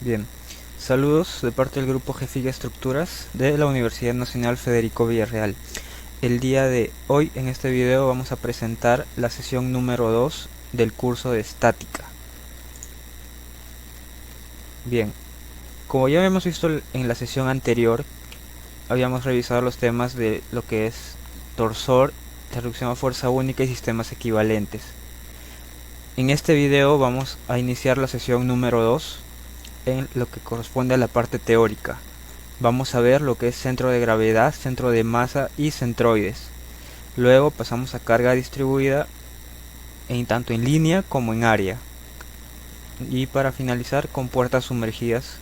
Bien, saludos de parte del grupo GFIG Estructuras de la Universidad Nacional Federico Villarreal. El día de hoy en este video vamos a presentar la sesión número 2 del curso de estática. Bien, como ya habíamos visto en la sesión anterior, habíamos revisado los temas de lo que es torsor, reducción a fuerza única y sistemas equivalentes. En este video vamos a iniciar la sesión número 2 en lo que corresponde a la parte teórica. Vamos a ver lo que es centro de gravedad, centro de masa y centroides. Luego pasamos a carga distribuida tanto en línea como en área. Y para finalizar con puertas sumergidas.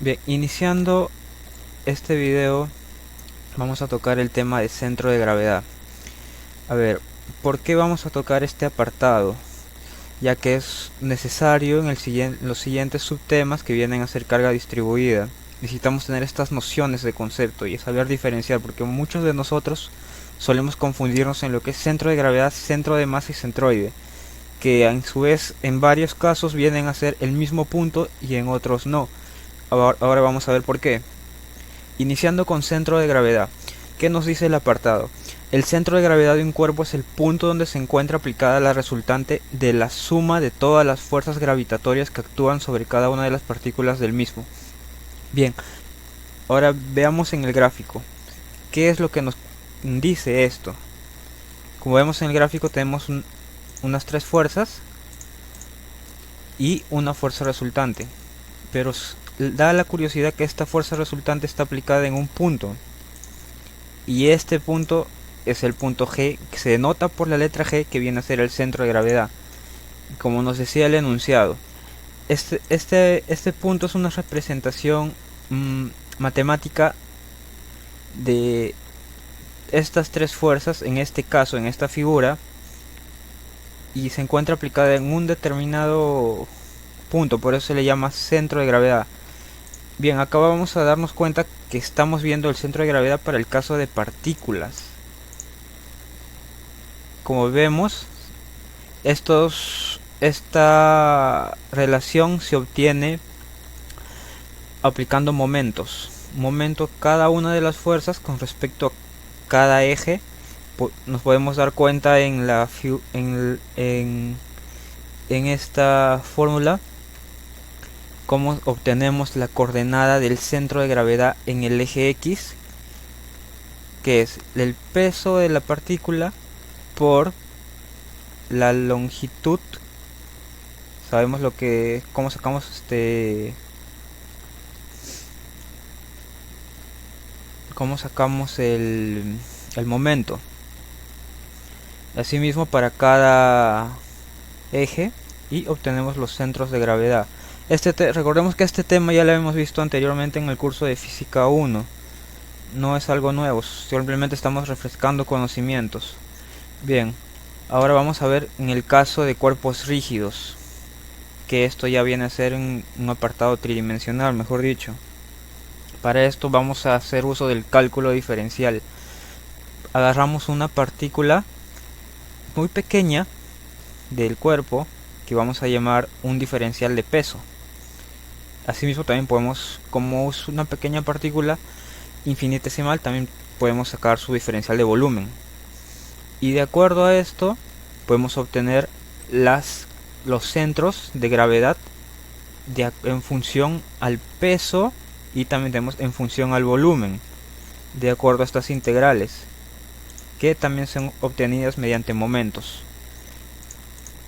Bien, iniciando este video vamos a tocar el tema de centro de gravedad. A ver, ¿por qué vamos a tocar este apartado? Ya que es necesario en los siguientes subtemas que vienen a ser carga distribuida. Necesitamos tener estas nociones de concepto y saber diferenciar, porque muchos de nosotros solemos confundirnos en lo que es centro de gravedad, centro de masa y centroide, que a su vez en varios casos vienen a ser el mismo punto y en otros no. Ahora vamos a ver por qué. Iniciando con centro de gravedad. ¿Qué nos dice el apartado? El centro de gravedad de un cuerpo es el punto donde se encuentra aplicada la resultante de la suma de todas las fuerzas gravitatorias que actúan sobre cada una de las partículas del mismo. Bien, ahora veamos en el gráfico. ¿Qué es lo que nos dice esto? Como vemos en el gráfico tenemos unas tres fuerzas y una fuerza resultante. Pero da la curiosidad que esta fuerza resultante está aplicada en un punto. Y este punto es el punto G, que se denota por la letra G, que viene a ser el centro de gravedad. Como nos decía el enunciado, este punto es una representación matemática de estas tres fuerzas, en este caso, en esta figura, y se encuentra aplicada en un determinado punto, por eso se le llama centro de gravedad. Bien, acá vamos a darnos cuenta que estamos viendo el centro de gravedad para el caso de partículas. Como vemos, esta relación se obtiene aplicando momentos. Momento cada una de las fuerzas con respecto a cada eje. Nos podemos dar cuenta en esta fórmula cómo obtenemos la coordenada del centro de gravedad en el eje X, que es el peso de la partícula por la longitud. Sabemos cómo sacamos el momento. Asimismo para cada eje, y obtenemos los centros de gravedad. Recordemos que este tema ya lo hemos visto anteriormente en el curso de física 1. No es algo nuevo, simplemente estamos refrescando conocimientos. Bien, ahora vamos a ver en el caso de cuerpos rígidos, que esto ya viene a ser un apartado tridimensional, mejor dicho. Para esto vamos a hacer uso del cálculo diferencial. Agarramos una partícula muy pequeña del cuerpo que vamos a llamar un diferencial de peso. Asimismo también podemos, como es una pequeña partícula infinitesimal, también podemos sacar su diferencial de volumen. Y de acuerdo a esto podemos obtener los centros de gravedad en función al peso, y también tenemos en función al volumen, de acuerdo a estas integrales, que también son obtenidas mediante momentos.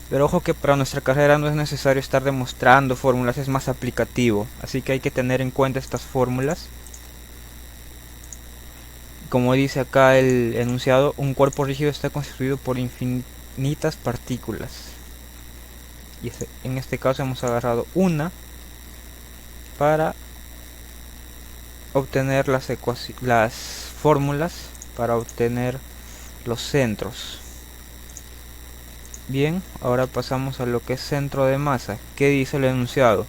Pero ojo que para nuestra carrera no es necesario estar demostrando fórmulas, es más aplicativo, así que hay que tener en cuenta estas fórmulas. Como dice acá el enunciado, un cuerpo rígido está constituido por infinitas partículas. Y en este caso hemos agarrado una para obtener las fórmulas para obtener los centros. Bien, ahora pasamos a lo que es centro de masa. ¿Qué dice el enunciado?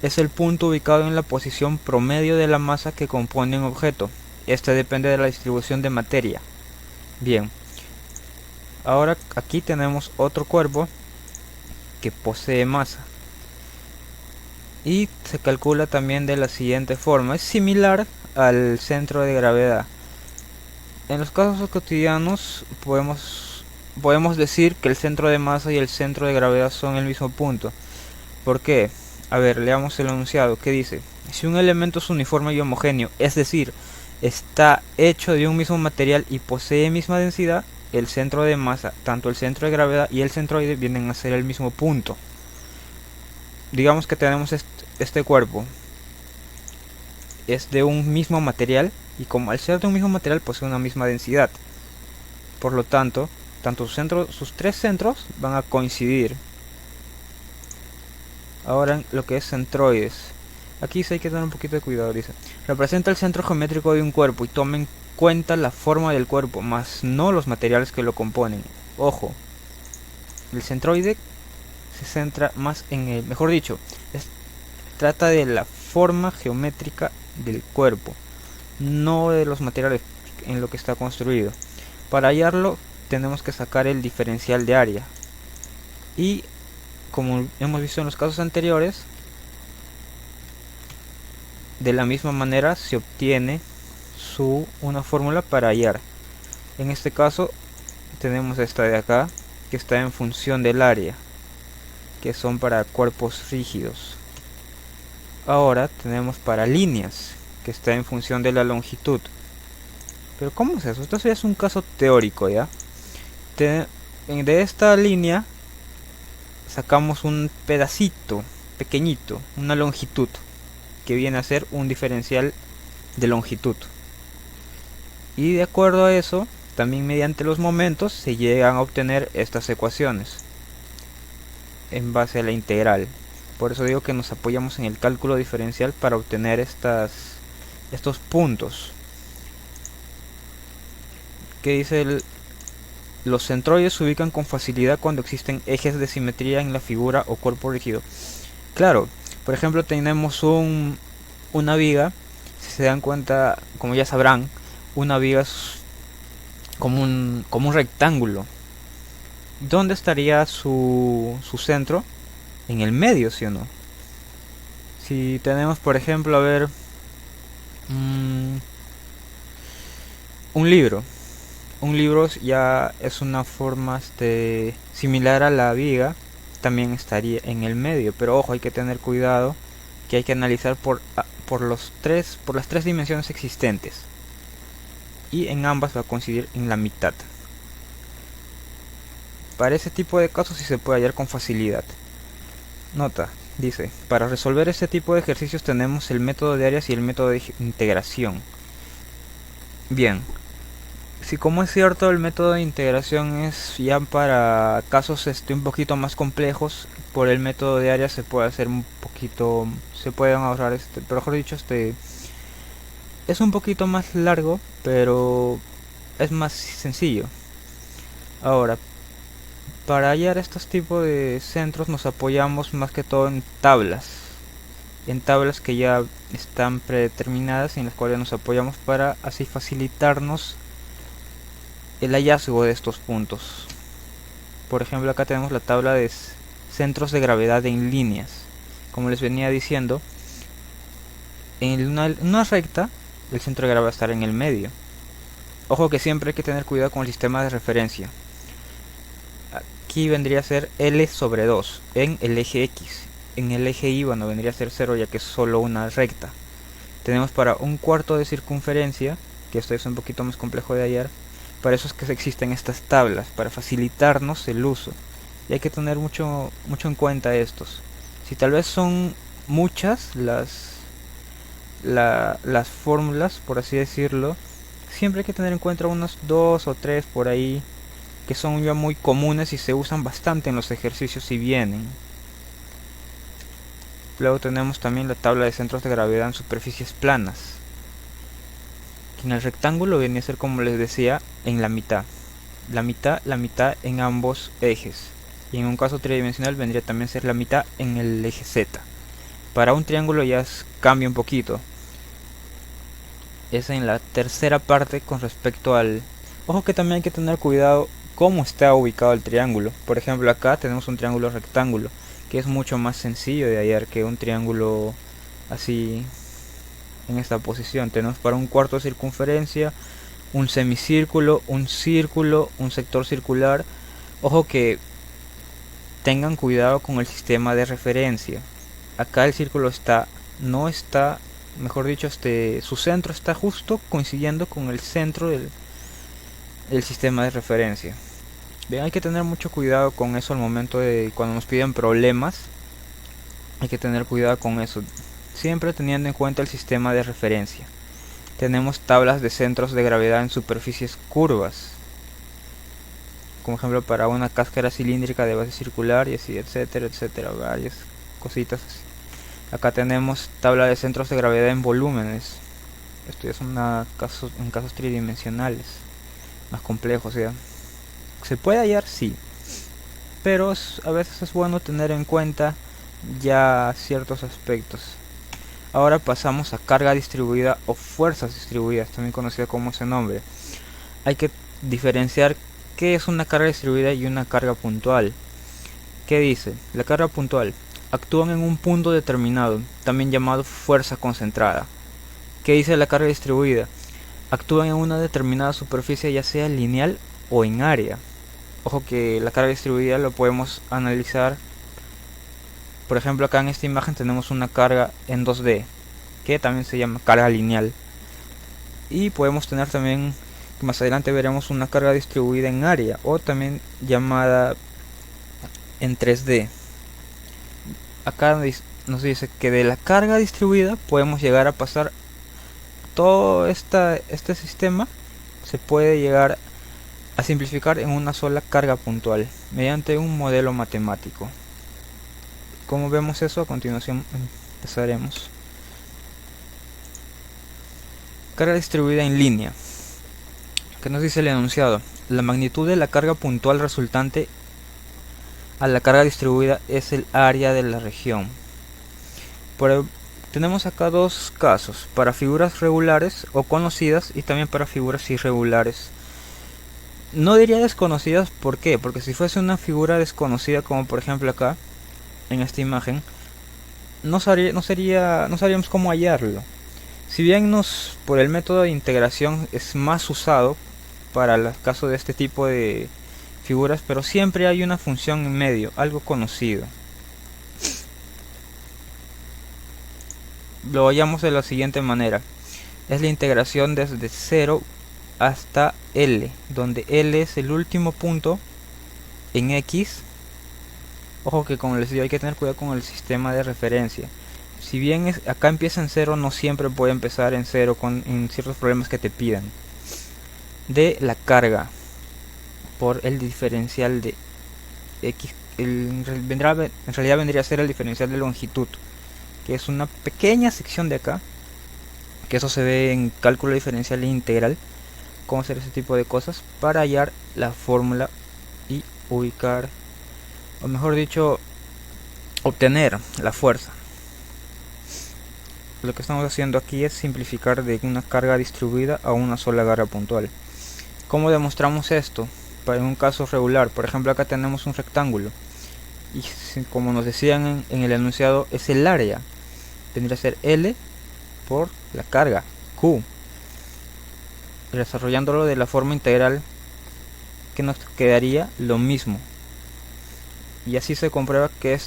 Es el punto ubicado en la posición promedio de la masa que compone un objeto. Este depende de la distribución de materia. Bien, ahora aquí tenemos otro cuerpo que posee masa. y se calcula también de la siguiente forma. Es similar al centro de gravedad. En los casos cotidianos podemos decir que el centro de masa y el centro de gravedad son el mismo punto. ¿Por qué? A ver, leamos el enunciado. ¿Qué dice? Si un elemento es uniforme y homogéneo, es decir, está hecho de un mismo material y posee misma densidad, el centro de masa, tanto el centro de gravedad y el centroide vienen a ser el mismo punto. Digamos que tenemos este cuerpo. Es de un mismo material y como al ser de un mismo material posee una misma densidad. Por lo tanto, sus tres centros van a coincidir. Ahora en lo que es centroides. Aquí sí hay que tener un poquito de cuidado, dice. Representa el centro geométrico de un cuerpo y toma en cuenta la forma del cuerpo, más no los materiales que lo componen. Ojo, el centroide se centra más en el, mejor dicho, trata de la forma geométrica del cuerpo, no de los materiales en lo que está construido. Para hallarlo tenemos que sacar el diferencial de área. Y como hemos visto en los casos anteriores, de la misma manera se obtiene una fórmula para hallar. En este caso tenemos esta de acá, que está en función del área, que son para cuerpos rígidos. Ahora tenemos para líneas, que está en función de la longitud. Pero ¿cómo es eso? Esto ya es un caso teórico, ¿ya? De esta línea sacamos un pedacito pequeñito, una longitud, que viene a ser un diferencial de longitud. Y de acuerdo a eso, también mediante los momentos se llegan a obtener estas ecuaciones en base a la integral. Por eso digo que nos apoyamos en el cálculo diferencial para obtener estos puntos. Que dice los centroides se ubican con facilidad cuando existen ejes de simetría en la figura o cuerpo rígido. Claro, por ejemplo tenemos una viga. Si se dan cuenta, como ya sabrán, una viga es como un rectángulo. ¿Dónde estaría su centro? En el medio, ¿sí o no? Si tenemos, por ejemplo, a ver, un libro. Un libro ya es una forma similar a la viga, también estaría en el medio, pero ojo, hay que tener cuidado, que hay que analizar por las tres dimensiones existentes, y en ambas va a coincidir en la mitad. Para ese tipo de casos sí se puede hallar con facilidad. Nota, dice, para resolver este tipo de ejercicios tenemos el método de áreas y el método de integración. Bien, si como es cierto el método de integración es ya para casos un poquito más complejos, por el método de áreas se puede hacer un poquito, se pueden ahorrar pero mejor dicho es un poquito más largo, pero es más sencillo. Ahora, para hallar estos tipos de centros nos apoyamos más que todo en tablas que ya están predeterminadas y en las cuales nos apoyamos para así facilitarnos el hallazgo de estos puntos. Por ejemplo, acá tenemos la tabla de centros de gravedad en líneas. Como les venía diciendo, en una recta el centro de gravedad estará en el medio. Ojo que siempre hay que tener cuidado con el sistema de referencia. Aquí vendría a ser L sobre 2 en el eje X. En el eje Y, bueno, vendría a ser 0 ya que es solo una recta. Tenemos para un cuarto de circunferencia, que esto es un poquito más complejo de hallar. Para eso es que existen estas tablas, para facilitarnos el uso. Y hay que tener mucho en cuenta estos. Si tal vez son muchas las fórmulas, por así decirlo, siempre hay que tener en cuenta unos 2 o 3 por ahí, que son ya muy comunes y se usan bastante en los ejercicios si vienen. Luego tenemos también la tabla de centros de gravedad en superficies planas. En el rectángulo viene a ser, como les decía, en la mitad en ambos ejes, y en un caso tridimensional vendría también a ser la mitad en el eje Z. Para un triángulo ya cambia un poquito, es en la tercera parte con respecto al... Ojo que también hay que tener cuidado cómo está ubicado el triángulo. Por ejemplo, acá tenemos un triángulo rectángulo que es mucho más sencillo de hallar que un triángulo así en esta posición. Tenemos para un cuarto de circunferencia un semicírculo, un círculo, un sector circular. Ojo que tengan cuidado con el sistema de referencia. Acá el círculo no está, mejor dicho, su centro está justo coincidiendo con el centro del sistema de referencia. Bien, hay que tener mucho cuidado con eso al momento de cuando nos piden problemas. Hay que tener cuidado con eso, siempre teniendo en cuenta el sistema de referencia. Tenemos tablas de centros de gravedad en superficies curvas, como ejemplo para una cáscara cilíndrica de base circular y así, etcétera, etcétera, varias cositas así. Acá tenemos tabla de centros de gravedad en volúmenes. Esto ya es en casos tridimensionales, más complejos ya. ¿Se puede hallar? Sí, pero a veces es bueno tener en cuenta ya ciertos aspectos. Ahora pasamos a carga distribuida o fuerzas distribuidas, también conocida como ese nombre. Hay que diferenciar qué es una carga distribuida y una carga puntual. ¿Qué dice? La carga puntual: actúan en un punto determinado, también llamado fuerza concentrada. ¿Qué dice la carga distribuida? Actúan en una determinada superficie, ya sea lineal o en área. Ojo que la carga distribuida lo podemos analizar. Por ejemplo, acá en esta imagen tenemos una carga en 2D, que también se llama carga lineal. Y podemos tener también, más adelante veremos, una carga distribuida en área, o también llamada en 3D. Acá nos dice que de la carga distribuida podemos llegar a pasar todo este sistema, se puede llegar a simplificar en una sola carga puntual mediante un modelo matemático. Como vemos eso, a continuación empezaremos. Carga distribuida en línea. ¿Qué nos dice el enunciado? La magnitud de la carga puntual resultante a la carga distribuida es el área de la región. Tenemos acá dos casos: para figuras regulares o conocidas y también para figuras irregulares. No diría desconocidas, ¿por qué? Porque si fuese una figura desconocida, como por ejemplo acá en esta imagen, no sabríamos cómo hallarlo. Si bien por el método de integración es más usado para el caso de este tipo de figuras, pero siempre hay una función en medio, algo conocido. Lo hallamos de la siguiente manera: es la integración desde 0 hasta L, donde L es el último punto en X. Ojo que, como les digo, hay que tener cuidado con el sistema de referencia. Si bien acá empieza en 0, no siempre puede empezar en 0 en ciertos problemas que te pidan. De la carga por el diferencial de X, en realidad vendría a ser el diferencial de longitud, que es una pequeña sección de acá, que eso se ve en cálculo diferencial e integral, cómo hacer ese tipo de cosas para hallar la fórmula y ubicar, o mejor dicho, obtener la fuerza. Lo que estamos haciendo aquí es simplificar de una carga distribuida a una sola carga puntual. ¿Cómo demostramos esto? Para un caso regular, por ejemplo, acá tenemos un rectángulo y, como nos decían en el enunciado, es el área. Tendría que ser L por la carga Q. Desarrollándolo de la forma integral, que nos quedaría lo mismo. Y así se comprueba que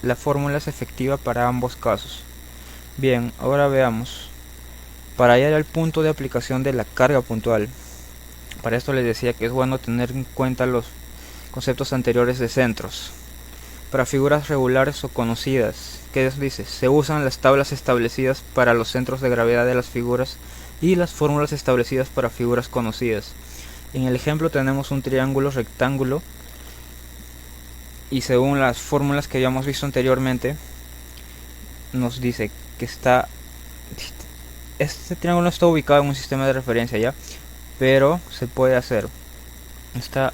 la fórmula es efectiva para ambos casos. Bien, ahora veamos. Para hallar el punto de aplicación de la carga puntual, para esto les decía que es bueno tener en cuenta los conceptos anteriores de centros. Para figuras regulares o conocidas, ¿qué dice? Se usan las tablas establecidas para los centros de gravedad de las figuras y las fórmulas establecidas para figuras conocidas. En el ejemplo tenemos un triángulo rectángulo y según las fórmulas que habíamos visto anteriormente, nos dice que este triángulo no está ubicado en un sistema de referencia ya, pero se puede hacer. Está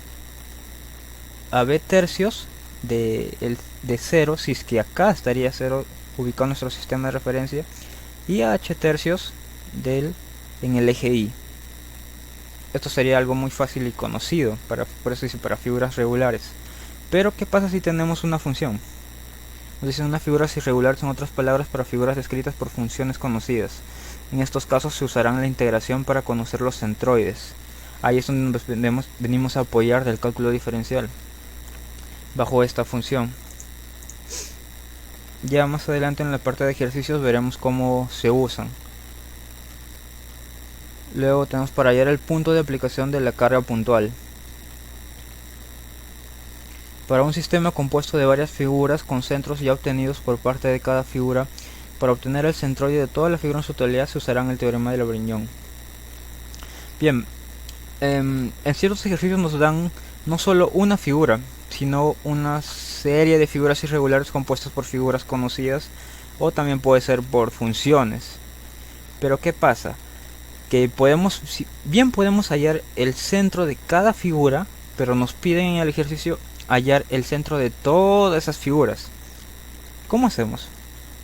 a b tercios de 0, si es que acá estaría 0 ubicado nuestro sistema de referencia, y a h tercios en el eje y. Esto sería algo muy fácil y conocido, por eso dice para figuras regulares. Pero ¿qué pasa si tenemos una función? Dice una figura es irregular, son otras palabras para figuras descritas por funciones conocidas. En estos casos se usarán la integración para conocer los centroides. Ahí es donde venimos a apoyar del cálculo diferencial bajo esta función. Ya más adelante en la parte de ejercicios veremos cómo se usan. Luego tenemos para hallar el punto de aplicación de la carga puntual. Para un sistema compuesto de varias figuras con centros ya obtenidos por parte de cada figura, para obtener el centroide de toda la figura en su totalidad se usará el teorema de Lagrange. Bien, en ciertos ejercicios nos dan no solo una figura, sino una serie de figuras irregulares compuestas por figuras conocidas, o también puede ser por funciones. Pero ¿qué pasa? Que bien podemos hallar el centro de cada figura, pero nos piden en el ejercicio hallar el centro de todas esas figuras. ¿Cómo hacemos?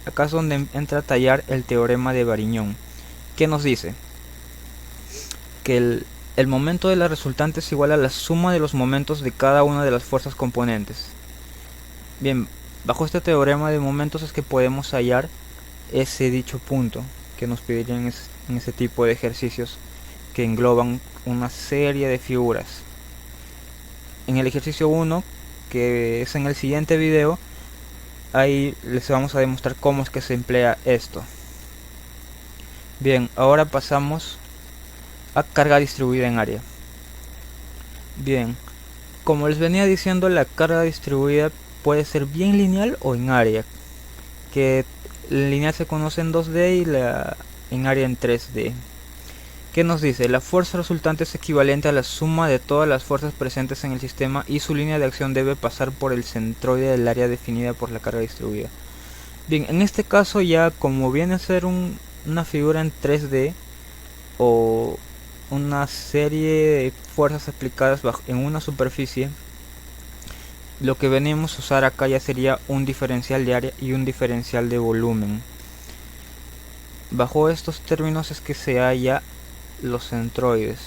Acá es donde entra a tallar el teorema de Varignon, que nos dice que el momento de la resultante es igual a la suma de los momentos de cada una de las fuerzas componentes. Bien, bajo este teorema de momentos es que podemos hallar ese dicho punto que nos pedirían en ese tipo de ejercicios que engloban una serie de figuras. En el ejercicio 1, que es en el siguiente video, ahí les vamos a demostrar cómo es que se emplea esto. Bien, ahora pasamos a carga distribuida en área. Bien, como les venía diciendo, la carga distribuida puede ser bien lineal o en área, que la lineal se conoce en 2D y la en área en 3D. ¿Qué nos dice? La fuerza resultante es equivalente a la suma de todas las fuerzas presentes en el sistema y su línea de acción debe pasar por el centroide del área definida por la carga distribuida. Bien, en este caso ya como viene a ser una figura en 3D o una serie de fuerzas aplicadas en una superficie, lo que venimos a usar acá ya sería un diferencial de área y un diferencial de volumen. Bajo estos términos es que se halla los centroides.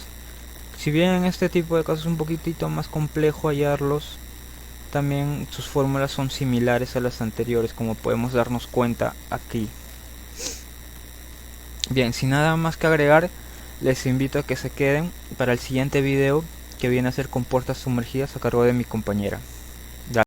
Si bien en este tipo de casos es un poquitito más complejo hallarlos, también sus fórmulas son similares a las anteriores, como podemos darnos cuenta aquí. Bien, sin nada más que agregar, les invito a que se queden para el siguiente video, que viene a ser compuertas sumergidas a cargo de mi compañera.